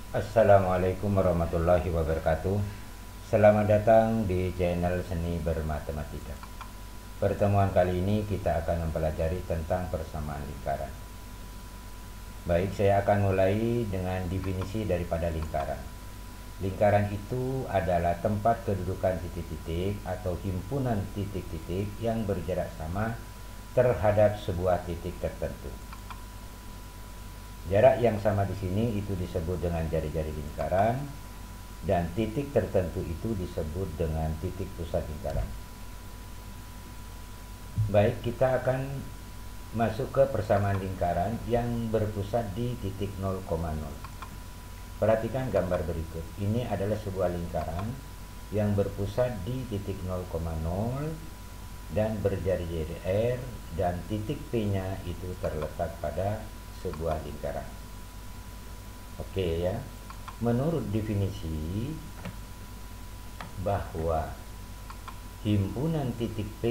Assalamualaikum warahmatullahi wabarakatuh. Selamat datang di channel Seni Bermatematika. Pertemuan kali ini kita akan mempelajari tentang persamaan lingkaran. Baik, saya akan mulai dengan definisi daripada lingkaran. Lingkaran itu adalah tempat kedudukan titik-titik atau himpunan titik-titik yang berjarak sama terhadap sebuah titik tertentu. Jarak yang sama di sini itu disebut dengan jari-jari lingkaran, dan titik tertentu itu disebut dengan titik pusat lingkaran. Baik, kita akan masuk ke persamaan lingkaran yang berpusat di titik 0,0. Perhatikan gambar berikut. Ini adalah sebuah lingkaran yang berpusat di titik 0,0 dan berjari-jari R, dan titik P-nya itu terletak pada sebuah lingkaran. Oke ya. Menurut definisi bahwa himpunan titik P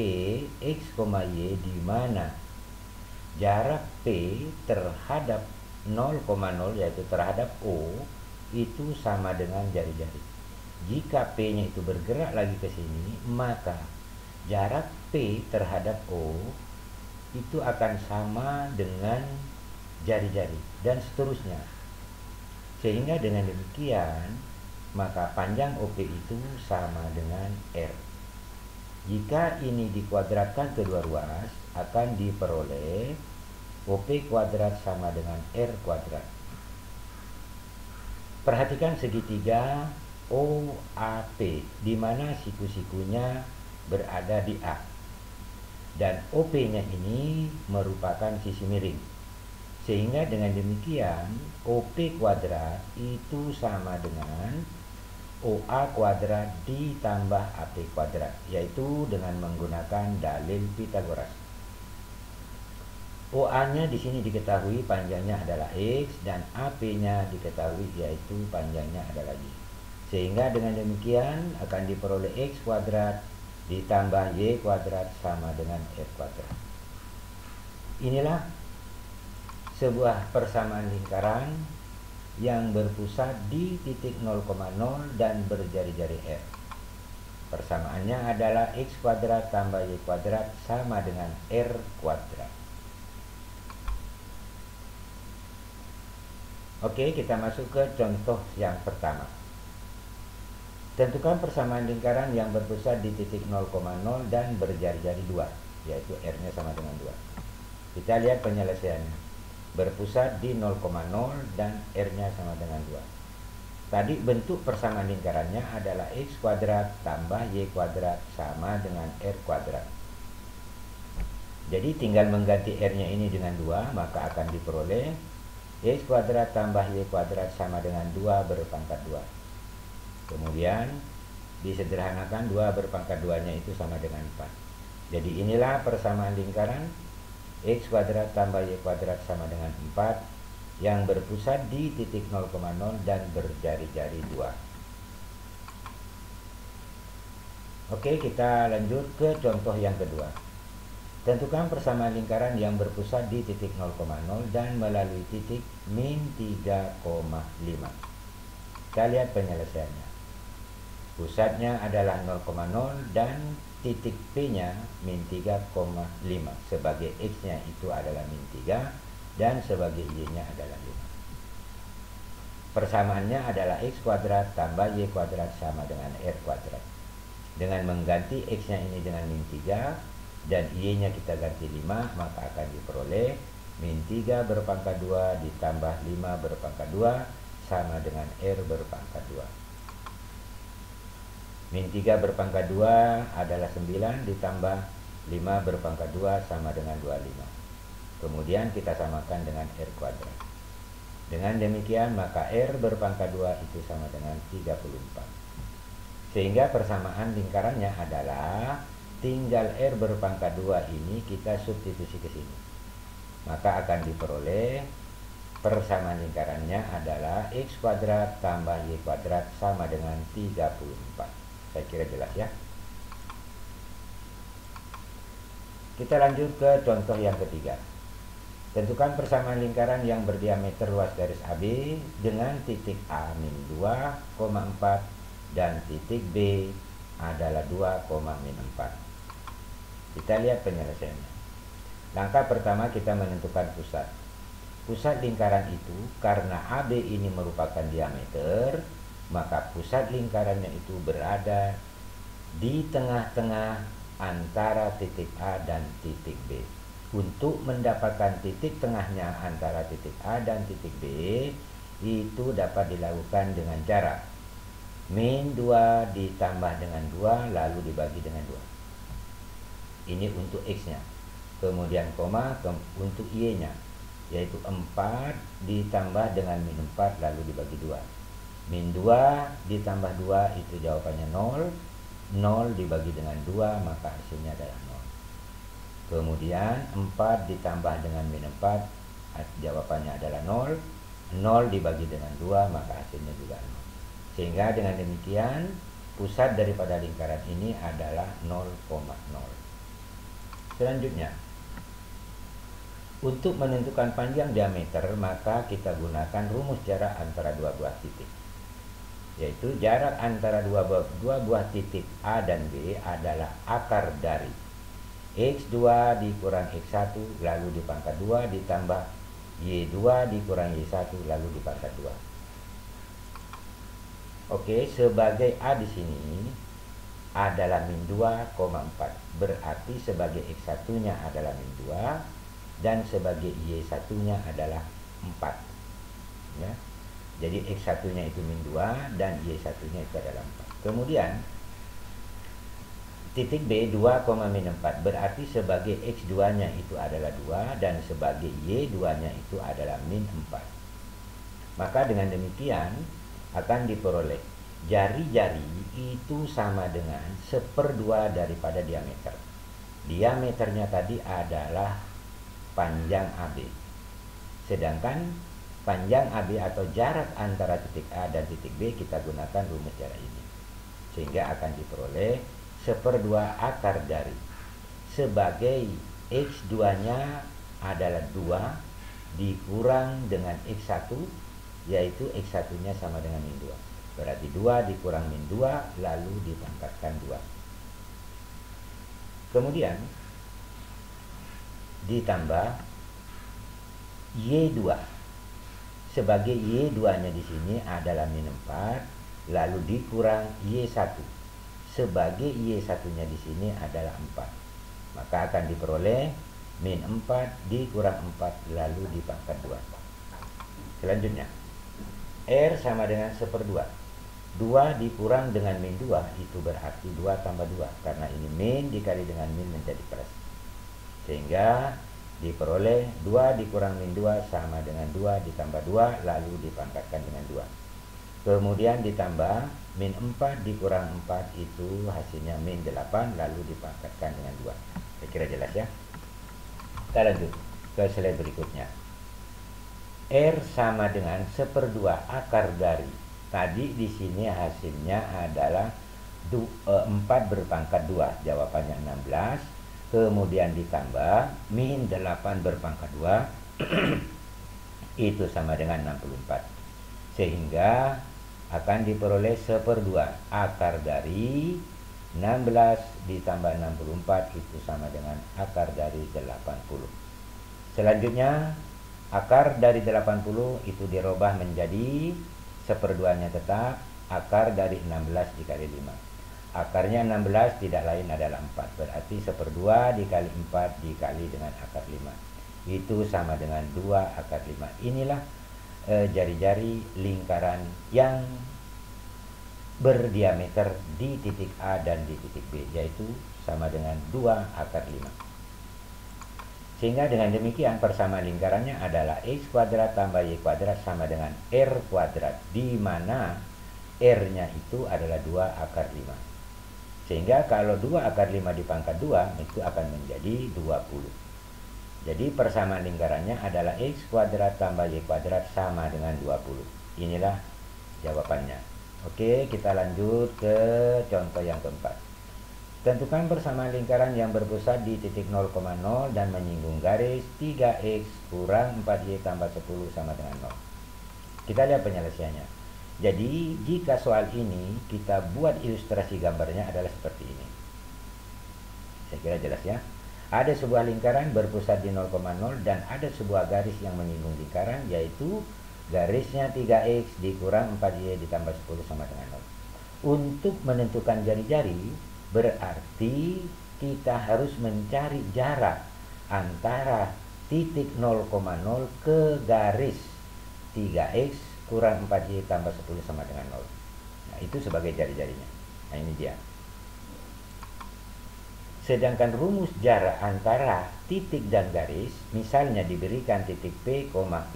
X, Y di mana jarak P terhadap 0,0 yaitu terhadap O itu sama dengan jari-jari. Jika P-nya itu bergerak lagi ke sini, maka jarak P terhadap O itu akan sama dengan jari-jari dan seterusnya. Sehingga dengan demikian maka panjang OP itu sama dengan R. Jika ini dikuadratkan kedua ruas, akan diperoleh OP kuadrat sama dengan R kuadrat. Perhatikan segitiga OAP, di mana siku-sikunya berada di A, dan OP-nya ini merupakan sisi miring. Sehingga dengan demikian OP kuadrat itu sama dengan OA kuadrat ditambah AP kuadrat, yaitu dengan menggunakan dalil Pitagoras. OA-nya di sini diketahui panjangnya adalah X, dan AP-nya diketahui yaitu panjangnya adalah Y. Sehingga dengan demikian akan diperoleh X kuadrat ditambah Y kuadrat sama dengan F kuadrat. Inilah sebuah persamaan lingkaran yang berpusat di titik 0,0 dan berjari-jari R. Persamaannya adalah X kuadrat tambah Y kuadrat sama dengan R kuadrat. Oke, kita masuk ke contoh yang pertama. Tentukan persamaan lingkaran yang berpusat di titik 0,0 dan berjari-jari 2, yaitu R-nya sama dengan 2. Kita lihat penyelesaiannya. Berpusat di 0,0 dan R-nya sama dengan 2. Tadi bentuk persamaan lingkarannya adalah X kuadrat tambah Y kuadrat sama dengan R kuadrat. Jadi tinggal mengganti R-nya ini dengan 2, maka akan diperoleh X kuadrat tambah Y kuadrat sama dengan 2 berpangkat 2. Kemudian disederhanakan 2 berpangkat 2-nya itu sama dengan 4. Jadi inilah persamaan lingkaran X kuadrat tambah Y kuadrat sama dengan 4 yang berpusat di titik 0,0 dan berjari-jari 2. Oke, kita lanjut ke contoh yang kedua. Tentukan persamaan lingkaran yang berpusat di titik 0,0 dan melalui titik min 3,5. Kita lihat penyelesaiannya. Pusatnya adalah 0,0 dan titik P-nya min 3,5. Sebagai X-nya itu adalah min 3 dan sebagai Y-nya adalah 5. Persamaannya adalah X kuadrat tambah Y kuadrat sama dengan R kuadrat. Dengan mengganti X-nya ini dengan min 3 dan Y-nya kita ganti 5, maka akan diperoleh min 3 berpangkat 2 ditambah 5 berpangkat 2 sama dengan R berpangkat 2. Min 3 berpangkat 2 adalah 9 ditambah 5 berpangkat 2 sama dengan 25. Kemudian kita samakan dengan R kuadrat. Dengan demikian maka R berpangkat 2 itu sama dengan 34. Sehingga persamaan lingkarannya adalah tinggal R berpangkat 2 ini kita substitusi ke sini. Maka akan diperoleh persamaan lingkarannya adalah X kuadrat tambah Y kuadrat sama dengan 34. Saya kira jelas ya. Kita lanjut ke contoh yang ketiga. Tentukan persamaan lingkaran yang berdiameter ruas garis AB dengan titik A min 2,4 dan titik B adalah 2,4. Kita lihat penyelesaiannya. Langkah pertama kita menentukan pusat. Pusat lingkaran itu karena AB ini merupakan diameter, maka pusat lingkarannya itu berada di tengah-tengah antara titik A dan titik B. Untuk mendapatkan titik tengahnya antara titik A dan titik B itu dapat dilakukan dengan jarak min 2 ditambah dengan 2 lalu dibagi dengan 2. Ini untuk X-nya. Kemudian koma untuk Y-nya, yaitu 4 ditambah dengan min 4 lalu dibagi 2. Min 2 ditambah 2 itu jawabannya 0. 0 dibagi dengan 2 maka hasilnya adalah 0. Kemudian 4 ditambah dengan min 4 jawabannya adalah 0. 0 dibagi dengan 2 maka hasilnya juga 0. Sehingga dengan demikian pusat daripada lingkaran ini adalah 0,0. Selanjutnya, untuk menentukan panjang diameter maka kita gunakan rumus jarak antara dua buah titik, yaitu jarak antara dua buah titik A dan B adalah akar dari X2 dikurang X1 lalu dipangkat 2 ditambah Y2 dikurang Y1 lalu dipangkat 2. Oke, sebagai A di sini adalah min 2,4. Berarti sebagai X1-nya adalah min 2 dan sebagai Y1-nya adalah 4. Ya. Jadi X1-nya itu min 2 dan Y1-nya itu adalah 4. Kemudian titik B 2,4 berarti sebagai X2-nya itu adalah 2 dan sebagai Y2-nya itu adalah min 4. Maka dengan demikian akan diperoleh jari-jari itu sama dengan 1/2 daripada diameter. Diameternya tadi adalah panjang AB. Sedangkan panjang AB atau jarak antara titik A dan titik B kita gunakan rumus jarak ini. Sehingga akan diperoleh 1/2 akar dari sebagai X2-nya adalah 2 dikurang dengan X1, yaitu X1-nya sama dengan min 2. Berarti 2 dikurang min 2 lalu dipangkatkan 2. Kemudian ditambah Y2. Sebagai Y2-nya di sini adalah min 4 lalu dikurang Y1. Sebagai Y1-nya di sini adalah 4. Maka akan diperoleh min 4 dikurang 4 lalu dipangkat 2. Selanjutnya R sama dengan 1/2. 2 dikurang dengan min 2 itu berarti 2 tambah 2. Karena ini min dikali dengan min menjadi plus. Sehingga diperoleh 2 dikurang min 2 sama dengan 2 ditambah 2 lalu dipangkatkan dengan 2. Kemudian ditambah min 4 dikurang 4 itu hasilnya min 8 lalu dipangkatkan dengan 2. Saya kira jelas ya. Kita lanjut ke slide berikutnya. R sama dengan 1/2 akar dari. Tadi di sini hasilnya adalah 4 berpangkat 2, jawabannya 16. Kemudian ditambah min 8 berpangkat 2 itu sama dengan 64. Sehingga akan diperoleh 1/2 akar dari 16 ditambah 64 itu sama dengan akar dari 80. Selanjutnya akar dari 80 itu dirubah menjadi 1/2-nya tetap akar dari 16 dikali 5. Akarnya 16 tidak lain adalah 4. Berarti 1/2 dikali 4 dikali dengan akar 5. Itu sama dengan 2 akar 5. Inilah jari-jari lingkaran yang berdiameter di titik A dan di titik B, yaitu sama dengan 2 akar 5. Sehingga dengan demikian persamaan lingkarannya adalah X kuadrat tambah Y kuadrat sama dengan R kuadrat, di mana R-nya itu adalah 2 akar 5. Sehingga kalau 2 akar 5 dipangkat 2 itu akan menjadi 20. Jadi persamaan lingkarannya adalah X kuadrat tambah Y kuadrat sama dengan 20. Inilah jawabannya. Oke, kita lanjut ke contoh yang keempat. Tentukan persamaan lingkaran yang berpusat di titik 0,0 dan menyinggung garis 3x kurang 4y tambah 10 sama dengan 0. Kita lihat penyelesaiannya. Jadi jika soal ini kita buat ilustrasi gambarnya adalah seperti ini. Saya kira jelas ya. Ada sebuah lingkaran berpusat di 0,0 dan ada sebuah garis yang menyinggung lingkaran, yaitu garisnya 3x dikurang 4y ditambah 10 sama dengan 0. Untuk menentukan jari-jari, berarti kita harus mencari jarak antara titik 0,0 ke garis 3x kurang 4y tambah 10 sama dengan 0. Nah, itu sebagai jari-jarinya. Nah, ini dia. Sedangkan rumus jarak antara titik dan garis, misalnya diberikan titik P, P,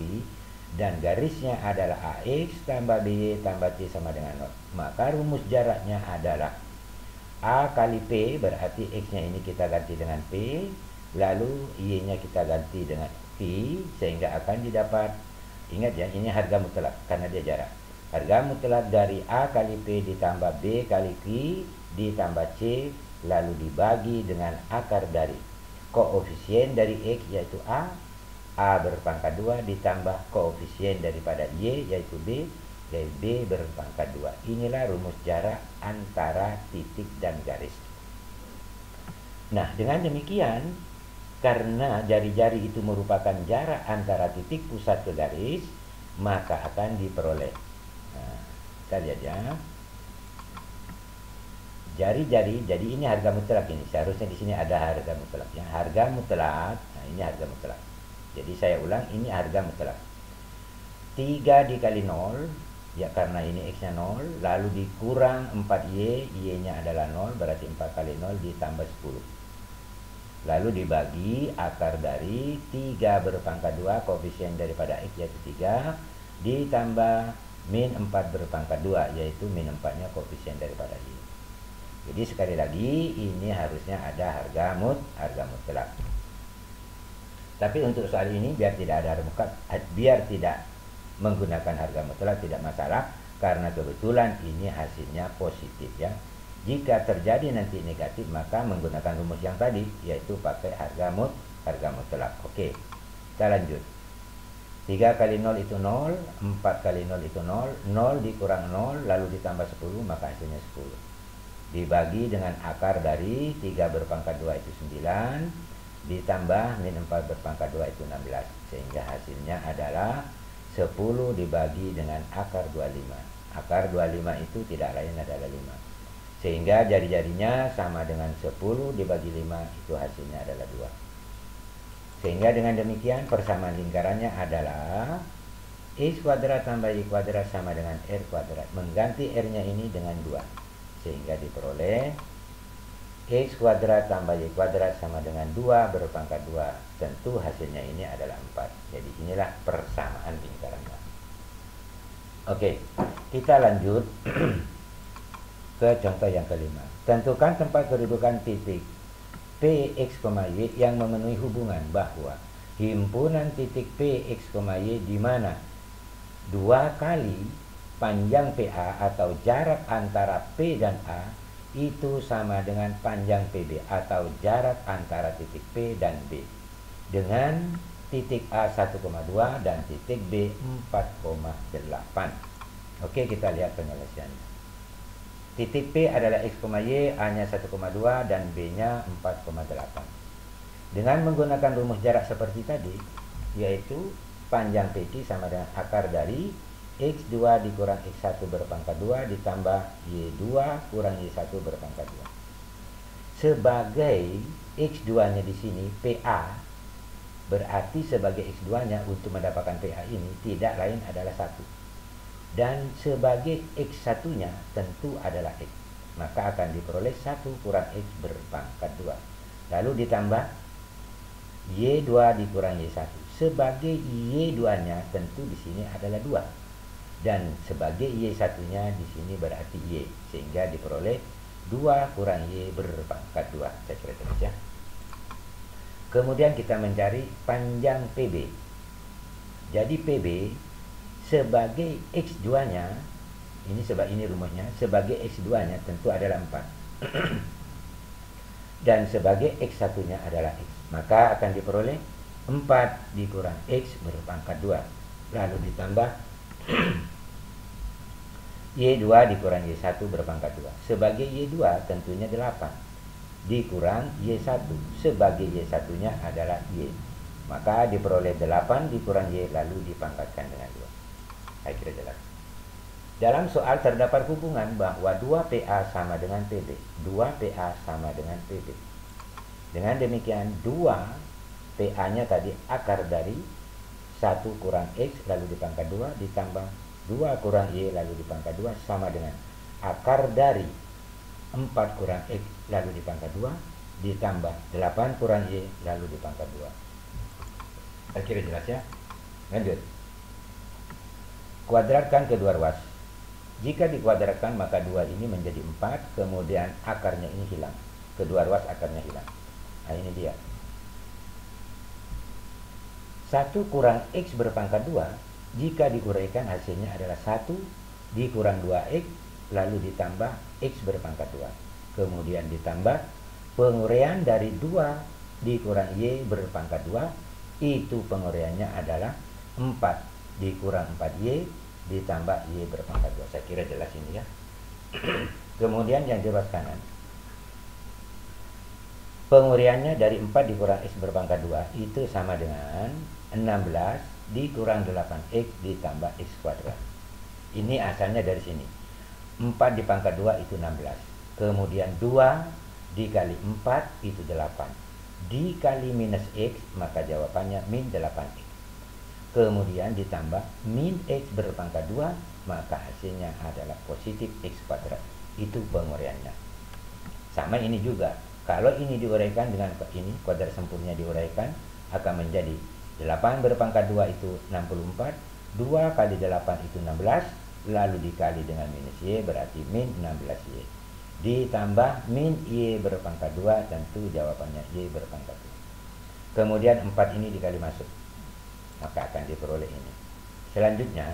dan garisnya adalah AX tambah BY tambah C sama dengan 0. Maka rumus jaraknya adalah A kali P, berarti X-nya ini kita ganti dengan P, lalu Y-nya kita ganti dengan Q, sehingga akan didapat, ingat ya, ini harga mutlak karena dia jarak. Harga mutlak dari A kali P ditambah B kali Q ditambah C, lalu dibagi dengan akar dari koefisien dari X yaitu A berpangkat 2 ditambah koefisien daripada Y yaitu B berpangkat 2. Inilah rumus jarak antara titik dan garis. Nah, dengan demikian, karena jari-jari itu merupakan jarak antara titik pusat ke garis, maka akan diperoleh. Nah, kita lihat ya. Jari-jari, jadi ini harga mutlak ini. Seharusnya di sini ada harga mutlak ya. Harga mutlak. Nah, ini harga mutlak. Jadi saya ulang, ini harga mutlak. 3 dikali 0, ya karena ini X-nya 0, lalu dikurang 4Y, Y-nya adalah 0, berarti 4 kali 0 ditambah 10. Lalu dibagi akar dari 3 berpangkat 2, koefisien daripada X yaitu 3, ditambah min 4 berpangkat 2, yaitu min 4-nya koefisien daripada Y. Jadi sekali lagi, ini harusnya ada harga mutlak. Tapi untuk soal ini, biar tidak ada biar tidak menggunakan harga mutlak tidak masalah, karena kebetulan ini hasilnya positif ya. Jika terjadi nanti negatif, maka menggunakan rumus yang tadi, yaitu pakai harga mutlak. Oke, kita lanjut. 3 kali 0 itu 0, 4 kali 0 itu 0, 0 dikurang 0 lalu ditambah 10, maka hasilnya 10. Dibagi dengan akar dari 3 berpangkat 2 itu 9, ditambah min 4 berpangkat 2 itu 16, sehingga hasilnya adalah 10 dibagi dengan akar 25. Akar 25 itu tidak lain adalah 5. Sehingga jari-jarinya sama dengan 10 dibagi 5, itu hasilnya adalah 2. Sehingga dengan demikian persamaan lingkarannya adalah X kuadrat tambah Y kuadrat sama dengan R kuadrat. Mengganti R-nya ini dengan 2. Sehingga diperoleh X kuadrat tambah Y kuadrat sama dengan 2 berpangkat 2. Tentu hasilnya ini adalah 4. Jadi inilah persamaan lingkarannya. Oke, kita lanjut ke contoh yang kelima. Tentukan tempat kedudukan titik P, X, Y yang memenuhi hubungan bahwa himpunan titik P, X, Y di mana 2 kali panjang PA atau jarak antara P dan A itu sama dengan panjang PB atau jarak antara titik P dan B dengan titik A 1,2 dan titik B 4,8. Oke, kita lihat penyelesaiannya. Titik P adalah X, Y, A-nya 1,2 dan B-nya 4,8. Dengan menggunakan rumus jarak seperti tadi, yaitu panjang PC sama dengan akar dari X2 dikurang X1 berpangkat 2 ditambah Y2 kurang Y1 berpangkat 2. Sebagai X2-nya di sini PA, berarti sebagai X2-nya untuk mendapatkan PA ini tidak lain adalah 1. Dan sebagai X1-nya tentu adalah X. Maka akan diperoleh 1 kurang X berpangkat 2. Lalu ditambah Y2 dikurang Y1. Sebagai Y2-nya tentu di sini adalah 2. Dan sebagai Y1-nya di sini berarti Y. Sehingga diperoleh 2 kurang Y berpangkat 2. Saya kira terus ya. Kemudian kita mencari panjang PB. Jadi PB sebagai X2-nya, ini rumusnya, sebagai X2-nya tentu adalah 4. dan sebagai X1 nya adalah X, maka akan diperoleh 4 dikurang X berpangkat 2 lalu ditambah Y2 dikurang Y1 berpangkat 2 sebagai Y2 tentunya 8 dikurang Y1 sebagai Y1 nya adalah Y, maka diperoleh 8 dikurang Y lalu dipangkatkan dengan 2. Saya kira jelas. Dalam soal terdapat hubungan bahwa 2PA sama dengan PB, 2PA sama dengan PB. Dengan demikian 2PA-nya tadi akar dari 1 kurang X lalu dipangkat 2 ditambah 2 kurang Y lalu dipangkat 2 sama dengan akar dari 4 kurang X lalu dipangkat 2 ditambah 8 kurang Y lalu dipangkat 2. Akhirnya jelas ya. Lanjut. Kuadratkan kedua ruas. Jika dikuadratkan maka 2 ini menjadi 4, kemudian akarnya ini hilang. Kedua ruas akarnya hilang. Nah ini dia. 1 kurang X berpangkat 2, jika diuraikan hasilnya adalah 1 dikurang 2X, lalu ditambah X berpangkat 2. Kemudian ditambah penguraian dari 2 dikurang Y berpangkat 2, itu penguraiannya adalah 4 dikurang 4Y ditambah Y berpangkat 2. Saya kira jelas ini ya. Kemudian yang di ruas kanan, penguraiannya dari 4 dikurang X berpangkat 2 itu sama dengan 16 dikurang 8X ditambah X kuadrat. Ini asalnya dari sini. 4 dipangkat 2 itu 16. Kemudian 2 dikali 4 itu 8. Dikali minus X maka jawabannya min 8X. Kemudian ditambah min X berpangkat 2 maka hasilnya adalah positif X kuadrat. Itu penguraiannya. Sama ini juga. Kalau ini diuraikan dengan ini, kuadrat sempurna diuraikan akan menjadi 8 berpangkat 2 itu 64, 2 kali 8 itu 16, lalu dikali dengan minus Y berarti min 16Y. Ditambah min Y berpangkat 2, tentu jawabannya Y berpangkat 2. Kemudian 4 ini dikali masuk, maka akan diperoleh ini. Selanjutnya,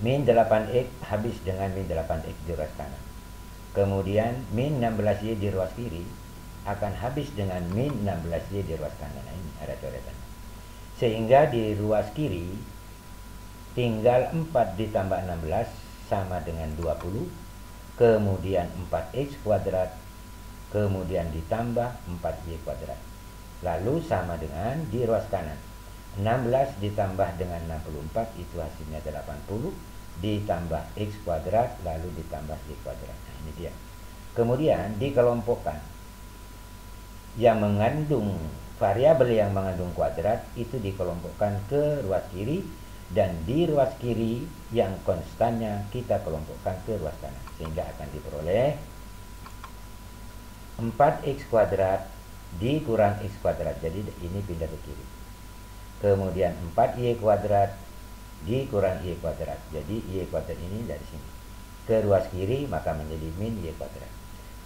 min 8X habis dengan min 8X di ruas kanan. Kemudian min 16Y di ruas kiri akan habis dengan min 16Y di ruas kanan. Nah, ini ada coretan. Sehingga di ruas kiri tinggal 4 ditambah 16 sama dengan 20. Kemudian 4X kuadrat. Kemudian ditambah 4Y kuadrat. Lalu sama dengan di ruas kanan. 16 ditambah dengan 64 itu hasilnya 80. Ditambah X kuadrat lalu ditambah Y kuadrat. Nah ini dia. Kemudian dikelompokkan. Yang mengandung variabel yang mengandung kuadrat itu dikelompokkan ke ruas kiri, dan di ruas kiri yang konstannya kita kelompokkan ke ruas kanan, sehingga akan diperoleh 4X kuadrat dikurang X kuadrat. Jadi ini pindah ke kiri. Kemudian 4Y kuadrat dikurang Y kuadrat. Jadi Y kuadrat ini dari sini ke ruas kiri maka menjadi min Y kuadrat.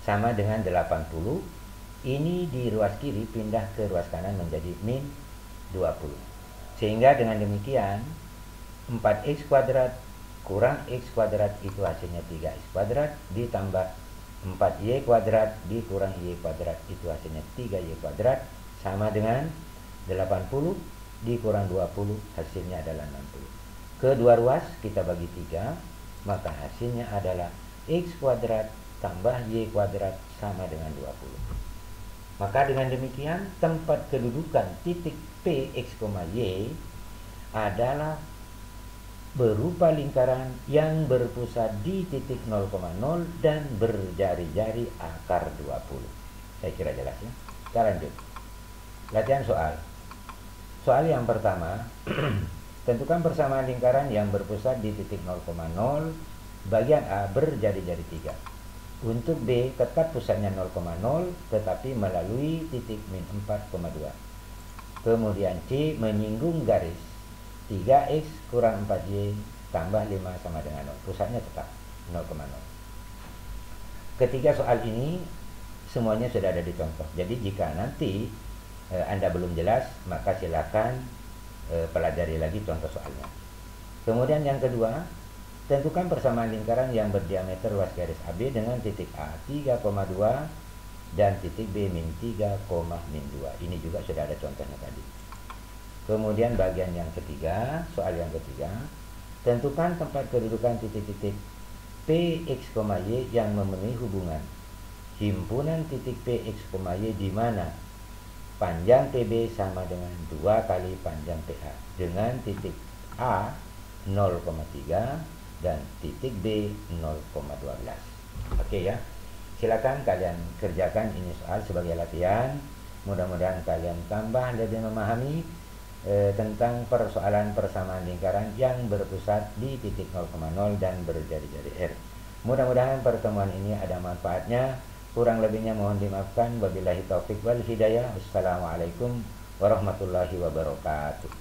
Sama dengan 80. Ini di ruas kiri pindah ke ruas kanan menjadi min 20. Sehingga dengan demikian 4X kuadrat kurang X kuadrat itu hasilnya 3X kuadrat, ditambah 4Y kuadrat dikurang Y kuadrat itu hasilnya 3Y kuadrat, sama dengan 80 dikurang 20 hasilnya adalah 60. Kedua ruas kita bagi 3, maka hasilnya adalah X kuadrat tambah Y kuadrat sama dengan 20. Maka dengan demikian tempat kedudukan titik P, X, Y adalah berupa lingkaran yang berpusat di titik 0,0 dan berjari-jari akar 20. Saya kira jelas ya. Kita lanjut. Latihan soal. Soal yang pertama, tentukan persamaan lingkaran yang berpusat di titik 0,0 bagian A berjari-jari 3. Untuk B tetap pusatnya 0,0 tetapi melalui titik min 4,2. Kemudian C menyinggung garis 3X kurang 4Y tambah 5 sama dengan 0. Pusatnya tetap 0,0. Ketiga soal ini semuanya sudah ada di contoh. Jadi jika nanti Anda belum jelas, maka silakan pelajari lagi contoh soalnya. Kemudian yang kedua, tentukan persamaan lingkaran yang berdiameter ruas garis AB dengan titik A 3,2 dan titik B min 3, min 2. Ini juga sudah ada contohnya tadi. Kemudian bagian yang ketiga, soal yang ketiga, tentukan tempat kedudukan titik-titik P, X, Y yang memenuhi hubungan himpunan titik P, X, Y di mana panjang PB sama dengan 2 kali panjang PA dengan titik A 0,3 dan titik B 0,12. Oke ya. Silakan kalian kerjakan ini soal sebagai latihan. Mudah-mudahan kalian tambah lebih memahami tentang persoalan persamaan lingkaran yang berpusat di titik 0,0 dan berjari-jari R. Mudah-mudahan pertemuan ini ada manfaatnya. Kurang lebihnya mohon dimaafkan. Wabillahi taufik wal hidayah. Wassalamualaikum warahmatullahi wabarakatuh.